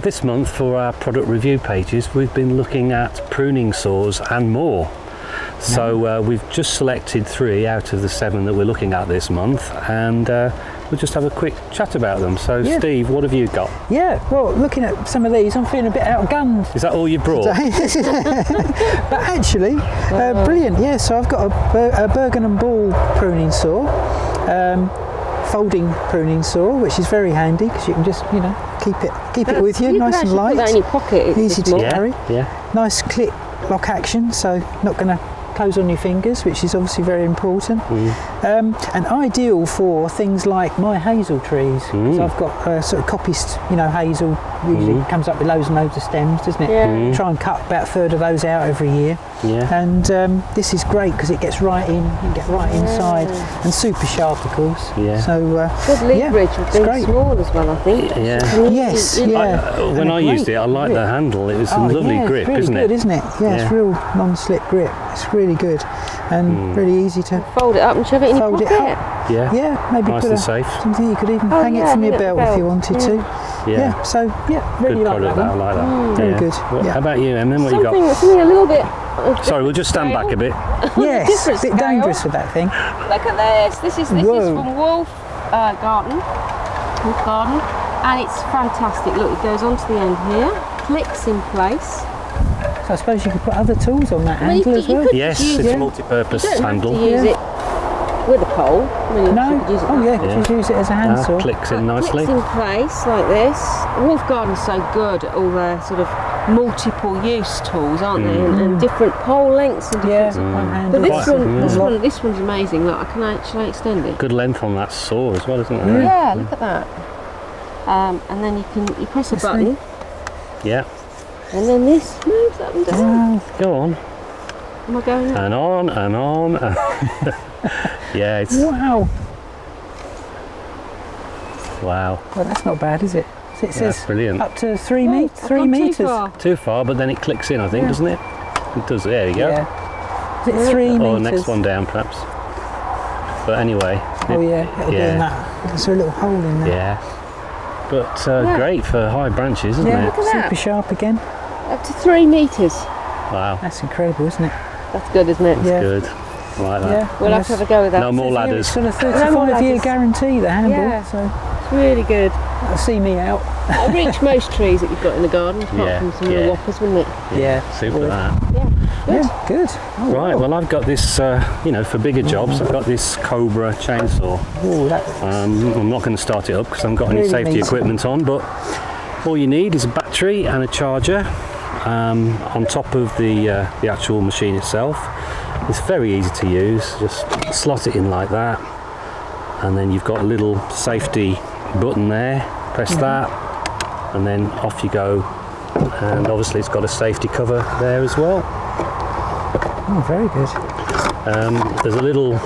this month for our product review pages, we've been looking at pruning saws and more. So we've just selected 3 out of the 7 that we're looking at this month, and we'll just have a quick chat about them. So Steve, what have you got? Yeah, well, looking at some of these, I'm feeling a bit outgunned. Is that all you brought? But actually, brilliant. Yeah, so I've got a Bergen and Ball pruning saw, folding pruning saw, which is very handy because you can just, you know, keep it with you, nice and light. Put that in your pocket. Easy to carry. Yeah. Nice click lock action, so not going to close on your fingers, which is obviously very important. And ideal for things like my hazel trees. So I've got sort of coppiced, you know, hazel usually comes up with loads and loads of stems, doesn't it? Yeah. Try and cut about a third of those out every year. And this is great because it gets right in, you can get right inside, and super sharp, of course. So good leverage with being small as well, I think. Yes. When I used it, I liked the handle. It was a lovely grip, really isn't good, it? Isn't it? Yeah, it's real non-slip grip. It's really good and really easy to fold it up and shove it in your pocket. Yeah, maybe nice put and safe. Something you could even hang it from your belt if you wanted to. Really good like product. that one. I like that. Very good. How about you, Em? What you got? Something a little bit. Sorry, we'll just stand back a bit. Yes, a bit dangerous with that thing. Look at this. This is from Wolf Garden, and it's fantastic. Look, it goes onto the end here, clicks in place. So I suppose you could put other tools on that handle as well. Yes, it's a multi-purpose handle. You don't have to use it with a pole. Just use it as a hand saw. Clicks in nicely. Clicks in place like this. Wolf Garden's so good at all their sort of multiple use tools, aren't they? And different pole lengths and different. But this one's amazing. Look, shall I extend it? Good length on that saw as well, isn't it? Yeah, look at that. And then you press a button. Yeah. And then this moves up and down. Go on. Am I going up? And on and on. Yeah, it's... Wow. Wow. Well, that's not bad, is it? It says brilliant. up to 3 metres. Too far, but then it clicks in, I think, doesn't it? It does, there you go. Yeah. Is it 3 metres? Or next one down, perhaps. But anyway. It'll be in that. There's a little hole in there. Yeah. But great for high branches, isn't it? Look at that. Super sharp again. Up to 3 metres. Wow. That's incredible, isn't it? That's good, isn't it? That's good. I like that. Yeah. We'll have to have a go with that. No more ladders. It's sort of 35-year guarantee, the handle. So it's really good. That'll see me out. It'll reach most trees that you've got in the garden, apart from some real whoppers, wouldn't it? Yeah. Super that. Good. Oh, right, well I've got this, for bigger jobs, I've got this Cobra chainsaw. I'm not going to start it up because I haven't got any safety equipment on, but all you need is a battery and a charger on top of the actual machine itself. It's very easy to use, just slot it in like that, and then you've got a little safety button there, press that, and then off you go, and obviously it's got a safety cover there as well. Oh, very good. There's a little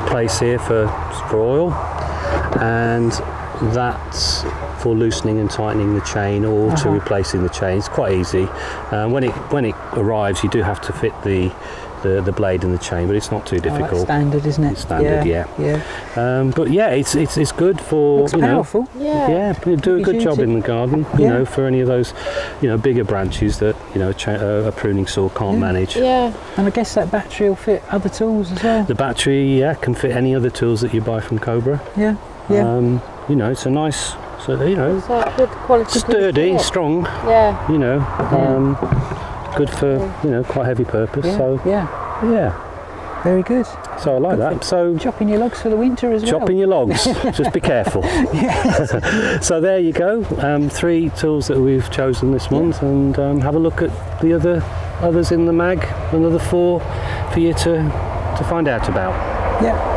place here for oil, and that's for loosening and tightening the chain or to replacing the chain. It's quite easy. When it arrives, you do have to fit the blade in the chain, but it's not too difficult. That's standard, isn't it? It's standard, yeah. But yeah, it's good for powerful. Do a good job in the garden. You know, for any of those bigger branches that a pruning saw can't manage. Yeah. And I guess that battery will fit other tools as well. The battery, can fit any other tools that you buy from Cobra. Yeah. It's a nice, it's a good quality, sturdy, strong. Yeah. Good for quite heavy purpose. Yeah. So Very good. So I like that. So chopping your logs for the winter as well. Chopping your logs. Just be careful. So there you go. 3 tools that we've chosen this month, and have a look at the others in the mag. Another 4 for you to find out about. Yeah.